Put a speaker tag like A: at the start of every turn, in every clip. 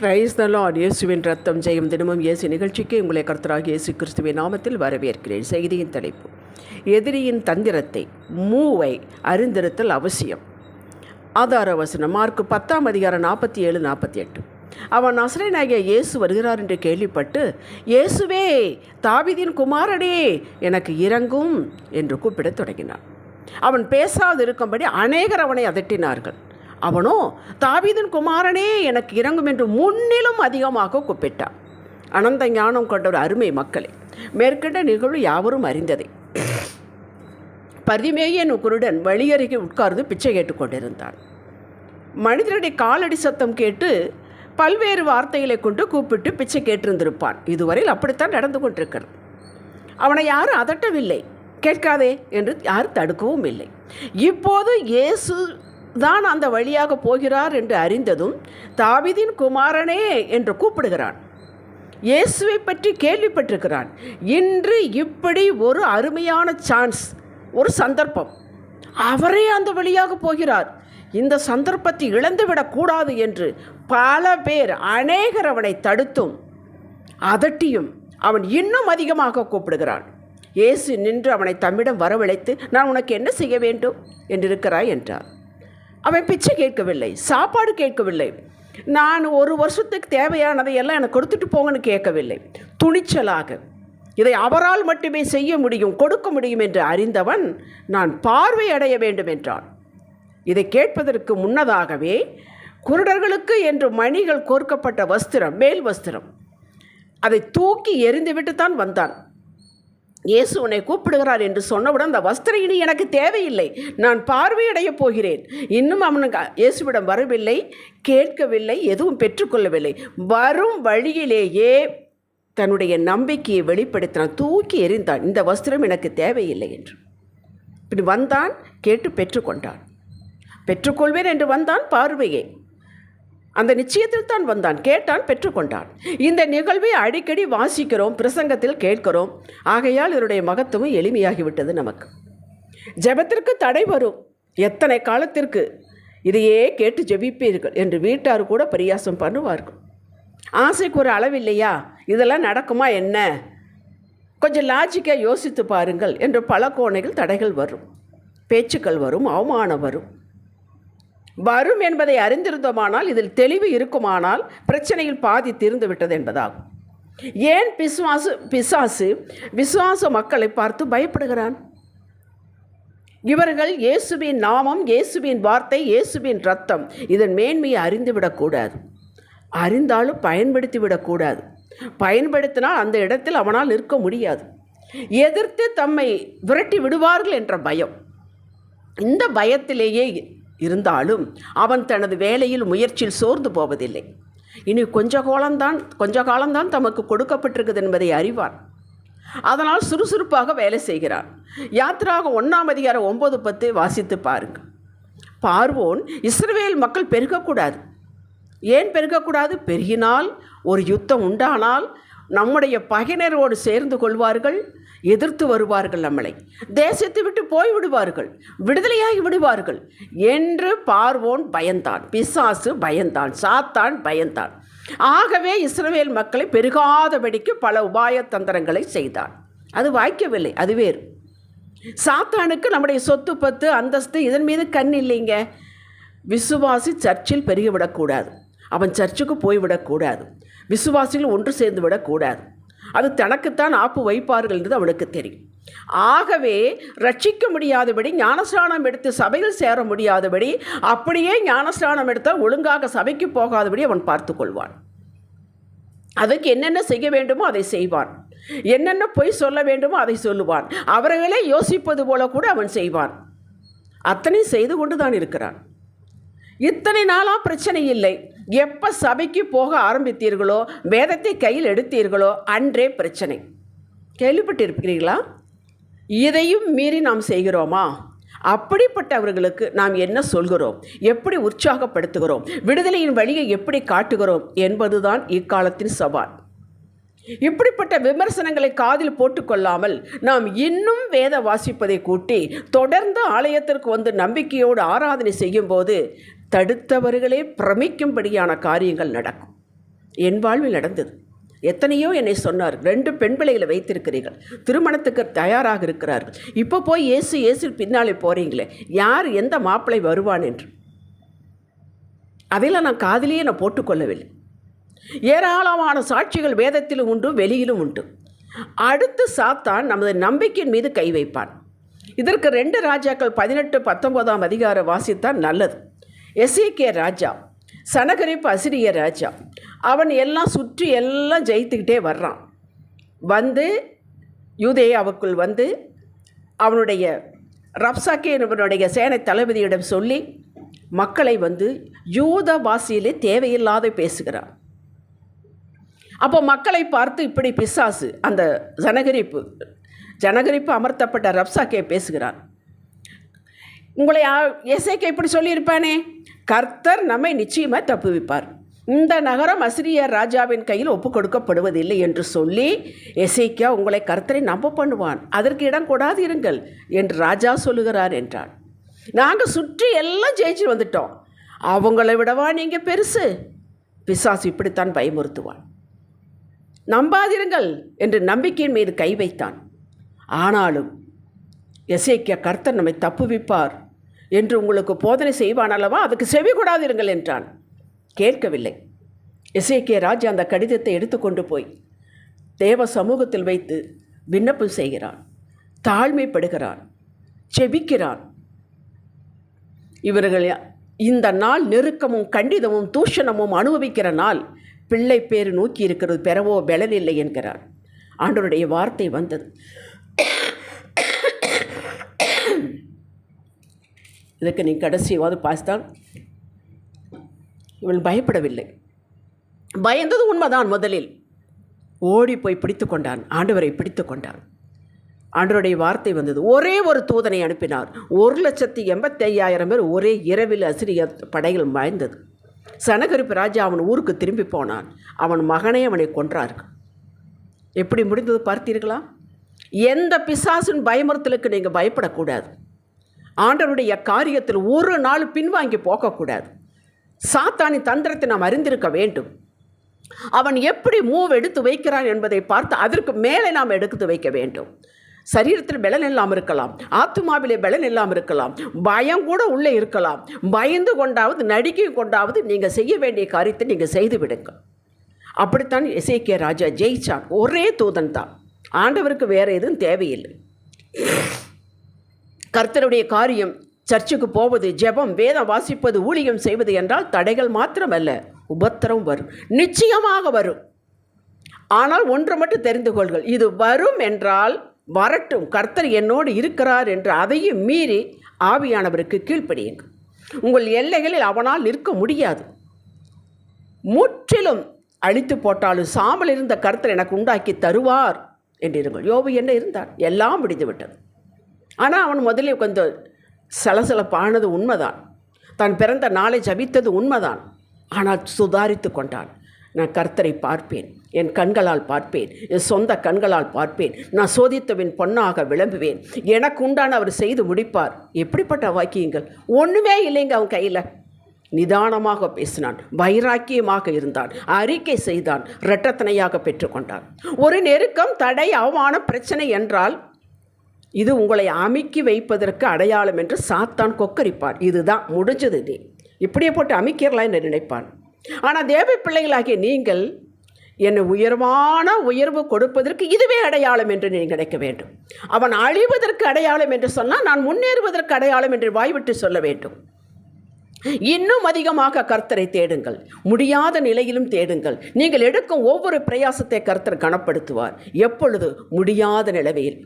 A: Praise the Lord. இயேசுவின் ரத்தம் ஜெயம். தினமும் இயேசு நிகழ்ச்சிக்கு உங்களை கர்த்தராகிய இயேசு கிறிஸ்துவின் நாமத்தில் வரவேற்கிறேன். செய்தியின் தலைப்பு: எதிரியின் தந்திரத்தை மூவை அறிந்திருத்தல் அவசியம். ஆதார வசனம் மார்க்கு 10:47-48. அவன் நசரேயனாகிய இயேசு வருகிறார் என்று கேள்விப்பட்டு, இயேசுவே, தாவீதின் குமாரனே, எனக்கு இரங்கும் என்று கூப்பிடத் தொடங்கினான். அவன் பேசாதிருக்கும்படி அநேகர் அவனை அதட்டினார்கள். அவனோ, தாவீதின் குமாரனே, எனக்கு இரங்கும் என்று முன்னிலும் அதிகமாக கூப்பிட்டான். அனந்த ஞானம் கொண்ட ஒரு அருமை மக்களே, மேற்கண்ட நிகழ்வு யாவரும் அறிந்ததே. பரிமேயு என்னும் குருடன் வழியருகே உட்கார்ந்து பிச்சை கேட்டுக்கொண்டிருந்தான். மனிதனுடைய காலடி சத்தம் கேட்டு பல்வேறு வார்த்தைகளை கொண்டு கூப்பிட்டு பிச்சை கேட்டிருந்திருப்பான். இதுவரையில் அப்படித்தான் நடந்து கொண்டிருக்கிறது. அவனை யாரும் அதட்டவில்லை, கேட்காதே என்று யாரும் தடுக்கவும் இல்லை. இப்போது இயேசு தான் அந்த வழியாக போகிறார் என்று அறிந்ததும், தாவீதின் குமாரனே என்று கூப்பிடுகிறான். இயேசுவை பற்றி கேள்விப்பட்டிருக்கிறான். இன்று இப்படி ஒரு அருமையான சான்ஸ், ஒரு சந்தர்ப்பம். அவரே அந்த வழியாக போகிறார், இந்த சந்தர்ப்பத்தை இழந்துவிடக்கூடாது என்று பல பேர், அநேகர் அவனை தடுத்தும் அதட்டியும் அவன் இன்னும் அதிகமாக கூப்பிடுகிறான். இயேசு நின்று அவனை தம்மிடம் வரவழைத்து, நான் உனக்கு என்ன செய்ய வேண்டும் என்றிருக்கிறாய் என்றார். அவன் பிச்சை கேட்கவில்லை, சாப்பாடு கேட்கவில்லை, நான் ஒரு வருஷத்துக்கு தேவையானதை எல்லாம் எனக்கு கொடுத்துட்டு போங்கன்னு கேட்கவில்லை. துணிச்சலாக இதை அவரால் மட்டுமே செய்ய முடியும், கொடுக்க முடியும் என்று அறிந்தவன், நான் பார்வை அடைய வேண்டும் என்றான். இதை கேட்பதற்கு முன்னதாகவே குருடர்களுக்கு என்று மணிகள் கோர்க்கப்பட்ட வஸ்திரம், மேல் வஸ்திரம், அதை தூக்கி எறிந்துவிட்டு தான் வந்தான். இயேசு உன்னை கூப்பிடுகிறார் என்று சொன்னவுடன், அந்த வஸ்திரம் இனி எனக்கு தேவையில்லை, நான் பார்வையடையப் போகிறேன். இன்னும் அவனுக்கு இயேசுவிடம் வரவில்லை, கேட்கவில்லை, எதுவும் பெற்றுக்கொள்ளவில்லை. வரும் வழியிலேயே தன்னுடைய நம்பிக்கையை வெளிப்படுத்தினான், தூக்கி எறிந்தான், இந்த வஸ்திரம் எனக்கு தேவையில்லை என்று. இப்படி வந்தான், கேட்டு பெற்றுக்கொண்டான். பெற்றுக்கொள்வேன் என்று வந்தான், பார்வையே அந்த நிச்சயத்தில் தான் வந்தான், கேட்டான், பெற்றுக்கொண்டான். இந்த நிகழ்வை அடிக்கடி வாசிக்கிறோம், பிரசங்கத்தில் கேட்கிறோம். ஆகையால் இதனுடைய மகத்துவம் எளிமையாகிவிட்டது நமக்கு. ஜெபத்திற்கு தடை வரும். எத்தனை காலத்திற்கு இதையே கேட்டு ஜெபிப்பீர்கள் என்று வீட்டார் கூட பரியாசம் பண்ணுவார்கள். ஆசைக்கு ஒரு அளவில்லையா, இதெல்லாம் நடக்குமா என்ன, கொஞ்சம் லாஜிக்காக யோசித்து பாருங்கள் என்று பல கோணைகள் தடைகள் வரும், பேச்சுக்கள் வரும், அவமானம் வரும். வரும் என்பதை அறிந்திருந்தோமானால், இதில் தெளிவு இருக்குமானால், பிரச்சனையில் பாதி தீர்ந்து விட்டது என்பதாகும். ஏன் பிசாசு விசுவாச மக்களை பார்த்து பயப்படுகிறான்? இவர்கள் இயேசுவின் நாமம், இயேசுவின் வார்த்தை, இயேசுவின் ரத்தம், இதன் மேன்மையை அறிந்துவிடக்கூடாது. அறிந்தாலும் பயன்படுத்தி விடக்கூடாது. பயன்படுத்தினால் அந்த இடத்தில் அவனால் நிற்க முடியாது. எதிர்த்து தம்மை விரட்டி விடுவார்கள் என்ற பயம். இந்த பயத்திலேயே இருந்தாலும் அவன் தனது வேலையில், முயற்சியில் சோர்ந்து போவதில்லை. இனி கொஞ்ச காலம்தான் தமக்கு கொடுக்கப்பட்டிருக்குது என்பதை அறிவான். அதனால் சுறுசுறுப்பாக வேலை செய்கிறான். யாத்திராக 1:9-10 வாசித்து பாருங்கள். பார்வோன், இஸ்ரவேல் மக்கள் பெருகக்கூடாது. ஏன் பெருகக்கூடாது? பெருகினால், ஒரு யுத்தம் உண்டானால் நம்முடைய பகையினரோடு சேர்ந்து கொள்வார்கள், எதிர்த்து வருவார்கள், நம்மளை தேசத்தை விட்டு போய்விடுவார்கள், விடுதலையாகி விடுவார்கள் என்று பார்வோன் பயந்தான். பிசாசு பயந்தான், சாத்தான் பயந்தான். ஆகவே இஸ்ரவேல் மக்களை பெருகாதபடிக்கு பல உபாய தந்திரங்களை செய்தான். அது வாய்க்கவில்லை, அது வேறு. சாத்தானுக்கு நம்முடைய சொத்து, பத்து, அந்தஸ்து இதன் மீது கண் இல்லைங்க. விசுவாசி சர்ச்சில் பெருகிவிடக்கூடாது, அவன் சர்ச்சுக்கு போய்விடக்கூடாது, விசுவாசிகள் ஒன்று சேர்ந்து விடக்கூடாது. அது தனக்குத்தான் ஆப்பு வைப்பார்கள் என்று அவனுக்கு தெரியும். ஆகவே ரட்சிக்க முடியாதபடி, ஞானஸ்நானம் எடுத்து சபையில் சேர முடியாதபடி, அப்படியே ஞானஸ்நானம் எடுத்தால் ஒழுங்காக சபைக்கு போகாதபடி அவன் பார்த்து கொள்வான். அதுக்கு என்னென்ன செய்ய வேண்டுமோ அதை செய்வான், என்னென்ன பொய் சொல்ல வேண்டுமோ அதை சொல்லுவான். அவர்களே யோசிப்பது போல கூட அவன் செய்வான். அத்தனை செய்து கொண்டு தான் இருக்கிறான். இத்தனை நாளாக பிரச்சனை இல்லை. எப்போ சபைக்கு போக ஆரம்பித்தீர்களோ, வேதத்தை கையில் எடுத்தீர்களோ, அன்றே பிரச்சனை. கேள்விப்பட்டிருக்கிறீர்களா? இதையும் மீறி நாம் செய்கிறோமா? அப்படிப்பட்டவர்களுக்கு நாம் என்ன சொல்கிறோம், எப்படி உற்சாகப்படுத்துகிறோம், விடுதலையின் வழியை எப்படி காட்டுகிறோம் என்பதுதான் இக்காலத்தின் சவால். இப்படிப்பட்ட விமர்சனங்களை காதில் போட்டுக்கொள்ளாமல் நாம் இன்னும் வேத வாசிப்பதை கூட்டி தொடர்ந்து ஆலயத்திற்கு வந்து நம்பிக்கையோடு ஆராதனை செய்யும் போது தடுத்தவர்களே பிரமிக்கும்படியான காரியங்கள் நடக்கும். என் வாழ்வில் நடந்தது. எத்தனையோ என்னை சொன்னார், 2 பெண் பிள்ளைகளை வைத்திருக்கிறீர்கள், திருமணத்துக்கு தயாராக இருக்கிறார்கள், இப்போ போய் இயேசு பின்னாலே போகிறீங்களே, யார் எந்த மாப்பிள்ளை வருவான் என்று. அதையெல்லாம் நான் காதிலேயே நான் போட்டுக்கொள்ளவில்லை. ஏராளமான சாட்சிகள் வேதத்திலும் உண்டு, வெளியிலும் உண்டு. அடுத்து சாத்தான் நமது நம்பிக்கையின் மீது கை வைப்பான். இதற்கு 2 ராஜாக்கள் 18-19 அதிகார வாசித்தான் நல்லது. எசேக்கியா ராஜா, சனகரிப்பு அசிரிய ராஜா, அவன் எல்லாம் சுற்றி எல்லாம் ஜெயித்துக்கிட்டே வர்றான். வந்து யூதேயாவுக்குள் வந்து அவனுடைய ரப்சாக்கே என்பவனுடைய சேனை தளபதியிடம் சொல்லி மக்களை வந்து யூத பாஷையிலே தேவையில்லாத பேசுகிறான். அப்போ மக்களை பார்த்து இப்படி பிசாசு அந்த ஜனகரிப்பு அமர்த்தப்பட்ட ரப்சாக்கே பேசுகிறான். உங்களை எசேக்கியா இப்படி சொல்லியிருப்பானே, கர்த்தர் நம்மை நிச்சயமாக தப்புவிப்பார், இந்த நகரம் அசிரிய ராஜாவின் கையில் ஒப்பு கொடுக்கப்படுவதில்லை என்று சொல்லி எசேக்கியா உங்களை கர்த்தரை நம்ப பண்ணுவான், அதற்கு இடம் கொடாது இருங்கள் என்று ராஜா சொல்லுகிறார் என்றான். நாங்கள் சுற்றி எல்லாம் ஜெயிச்சு வந்துட்டோம், அவங்களை விடவா நீங்கள் பெருசு? பிசாசு இப்படித்தான் பயமுறுத்துவான். நம்பாதிருங்கள் என்று நம்பிக்கையின் மீது கை வைத்தான். ஆனாலும் எசேக்கியா கர்த்தர் நம்மை தப்புவிப்பார் என்று உங்களுக்கு போதனை செய்வான் அல்லவா, அதுக்கு செவி கொடாதிருங்கள் என்றான். கேட்கவில்லை. எசேக்கியா ராஜா அந்த கடிதத்தை எடுத்துக்கொண்டு போய் தேவ சமூகத்தில் வைத்து விண்ணப்பம் செய்கிறான், தாழ்மைப்படுகிறான், செபிக்கிறான். இவர்கள் இந்த நாள் நெருக்கமும் கண்டிதமும் தூஷணமும் அனுபவிக்கிற நாள், பிள்ளை பேர் நோக்கி இருக்கிறது, பெறவோ பெலனில்லை என்கிறார். ஆண்டவருடைய வார்த்தை வந்தது. இதற்கு நீ கடைசியாவது பார்த்தால் இவள் பயப்படவில்லை. பயந்தது உண்மைதான். முதலில் ஓடி போய் பிடித்து கொண்டான், ஆண்டவரை பிடித்து கொண்டான். ஆண்டவருடைய வார்த்தை வந்தது. ஒரே ஒரு தூதனை அனுப்பினார். 1,85,000 பேர் ஒரே இரவில் அசிரிய படைகள் மாய்ந்தது. சனகரிப்பு ராஜா அவன் ஊருக்கு திரும்பி போனான். அவன் மகனை அவனை கொன்றார்கள். எப்படி முடிந்தது பார்த்தீர்களா? எந்த பிசாசின் பயமுறுத்தலுக்கு நீங்கள் பயப்படக்கூடாது. ஆண்டவருடைய காரியத்தில் ஒரு நாள் பின்வாங்கி போகக்கூடாது. சாத்தானின் தந்திரத்தை நாம் அறிந்திருக்க வேண்டும். அவன் எப்படி மூவ் எடுத்து வைக்கிறான் என்பதை பார்த்து அதற்கு மேலே நாம் எடுத்து வைக்க வேண்டும். சரீரத்தில் பலன் இல்லாமல் இருக்கலாம், ஆத்துமாவிலே பலன் இல்லாமல் இருக்கலாம், பயம் கூட உள்ளே இருக்கலாம். பயந்து கொண்டாவது நடிக்கை கொண்டாவது நீங்கள் செய்ய வேண்டிய காரியத்தை நீங்கள் செய்து விடுங்க. அப்படித்தான் எசேக்கியா ராஜா ஜெயிச்சான். ஒரே தூதன் தான். ஆண்டவருக்கு வேறு எதுவும் தேவையில்லை. கர்த்தருடைய காரியம் சர்ச்சுக்கு போவது, ஜெபம், வேதம் வாசிப்பது, ஊழியம் செய்வது என்றால் தடைகள் மாத்திரமல்ல, உபத்திரம் வரும், நிச்சயமாக வரும். ஆனால் ஒன்று மட்டும் தெரிந்து கொள்கள், இது வரும் என்றால் வரட்டும், கர்த்தர் என்னோடு இருக்கிறார் என்று அதையும் மீறி ஆவியானவருக்கு கீழ்ப்படியுங்கள். உங்கள் எல்லைகளில் அவனால் நிற்க முடியாது. முற்றிலும் அழித்து போட்டாலும் சாம்பல் இருந்த கர்த்தர் எனக்கு உண்டாக்கி தருவார் என்றிருங்கள். யோபு என்ன இருந்தான், எல்லாம் முடிந்து விட்டது. ஆனால் அவன் முதலில் கொஞ்சம் சலசலப்பானது உண்மைதான், தான் பிறந்த நாளை ஜபித்தது உண்மைதான். ஆனால் சுதாரித்து கொண்டான். நான் கர்த்தரை பார்ப்பேன், என் கண்களால் பார்ப்பேன், என் சொந்த கண்களால் பார்ப்பேன், நான் சோதித்தவின் பொன்னாக விளம்புவேன், எனக்கு உண்டான அவர் செய்து முடிப்பார். எப்படிப்பட்ட வாக்கியங்கள்! ஒன்றுமே இல்லைங்க அவன் கையில். நிதானமாக பேசினான், வைராக்கியமாக இருந்தான், அறிக்கை செய்தான், இரட்டத்தனையாக பெற்றுக்கொண்டான். ஒரு நெருக்கம், தடை, அவமானம், பிரச்சனை என்றால் இது உங்களை அமுக்கி வைப்பதற்கு அடையாளம் என்று சாத்தான் கொக்கரிப்பான். இதுதான் முடிஞ்சது, நீ இப்படியே போட்டு அமுக்கிறலாம் என்று நினைப்பான். ஆனால் தேவ பிள்ளைகளாகிய நீங்கள் என்னை உயர்வான உயர்வு கொடுப்பதற்கு இதுவே அடையாளம் என்று நீங்கள் நினைக்க வேண்டும். அவன் அழிவதற்கு அடையாளம் என்று சொன்னால் நான் முன்னேறுவதற்கு அடையாளம் என்று வாய்விட்டு சொல்ல வேண்டும். இன்னும் அதிகமாக கர்த்தரை தேடுங்கள், முடியாத நிலையிலும் தேடுங்கள். நீங்கள் எடுக்கும் ஒவ்வொரு பிரயாசத்தை கர்த்தர் கனப்படுத்துவார். எப்பொழுது? முடியாத நிலையில்.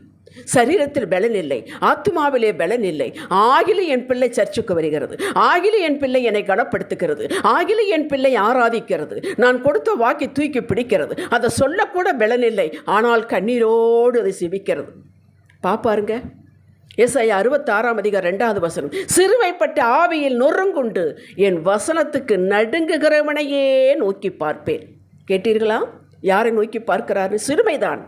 A: சரீரத்தில் பலன் இல்லை, ஆத்துமாவிலே பலன் இல்லை. ஆகிலும் என் பிள்ளை சர்ச்சுக்கு வருகிறது, ஆகிலும் என் பிள்ளை என்னை கனப்படுத்துகிறது, ஆகிலும் என் பிள்ளை ஆராதிக்கிறது, நான் கொடுத்த வாக்கை தூக்கி பிடிக்கிறது. அதை சொல்லக்கூட பலன் இல்லை, ஆனால் கண்ணீரோடு அதை சிவிக்கிறது. பாப்பாருங்க, ஏசாயா 66 அதிகாரம் 2வது வசனம். சிறுமைப்பட்ட ஆவியில் நொறுங்குண்டு என் வசனத்துக்கு நடுங்குகிறவனையே நோக்கி பார்ப்பேன். கேட்டீர்களா? யாரை நோக்கி பார்க்கிறாரு? சிறுமைதான்,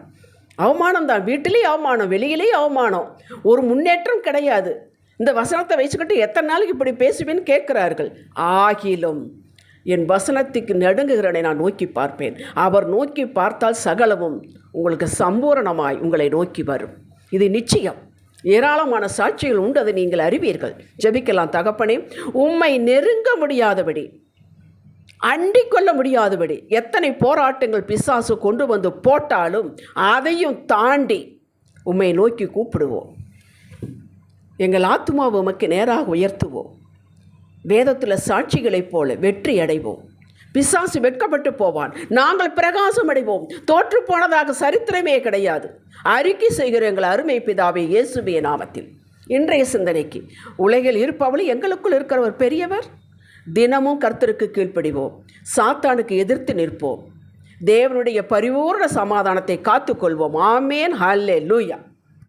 A: அவமானம்தான். வீட்டிலே அவமானம், வெளியிலே அவமானம், ஒரு முன்னேற்றம் கிடையாது. இந்த வசனத்தை வச்சுக்கிட்டு எத்தனை நாளைக்கு இப்படி பேசுவேன்னு கேட்குறார்கள். ஆகிலும் என் வசனத்துக்கு நடுங்குகிறனை நான் நோக்கி பார்ப்பேன். அவர் நோக்கி பார்த்தால் சகலமும் உங்களுக்கு சம்பூரணமாய் உங்களை நோக்கி வரும். இது நிச்சயம். ஏராளமான சாட்சிகள் உண்டு, அதை நீங்கள் அறிவீர்கள். ஜெபிக்கலாம். தகப்பனே, உம்மை நெருங்க முடியாதபடி, அண்டிக் கொள்ள முடியாதபடி எத்தனை போராட்டங்கள் பிசாசு கொண்டு வந்து போட்டாலும் அதையும் தாண்டி உம்மை நோக்கி கூப்பிடுவோம். எங்கள் ஆத்துமாவை உமக்கு நேராக உயர்த்துவோம். வேதத்தில் சாட்சிகளைப் போல வெற்றி அடைவோம். பிசாசு வெட்கப்பட்டு போவான். நாங்கள் பிரகாசம் அடைவோம். தோற்று போனதாக சரித்திரமே கிடையாது. அறிக்கை செய்கிற எங்கள் அருமை பிதாவே இயேசுவின் நாமத்தில். இன்றைய சிந்தனைக்கு, உலகில் இருப்பவளை எங்களுக்குள் இருக்கிறவர் பெரியவர். தினமும் கர்த்தருக்கு கீழ்ப்படிவோம். சாத்தானுக்கு எதிர்த்து நிற்போம். தேவனுடைய பரிபூர்ண சமாதானத்தை காத்துக்கொள்வோம். ஆமேன். ஹல்லேலூயா.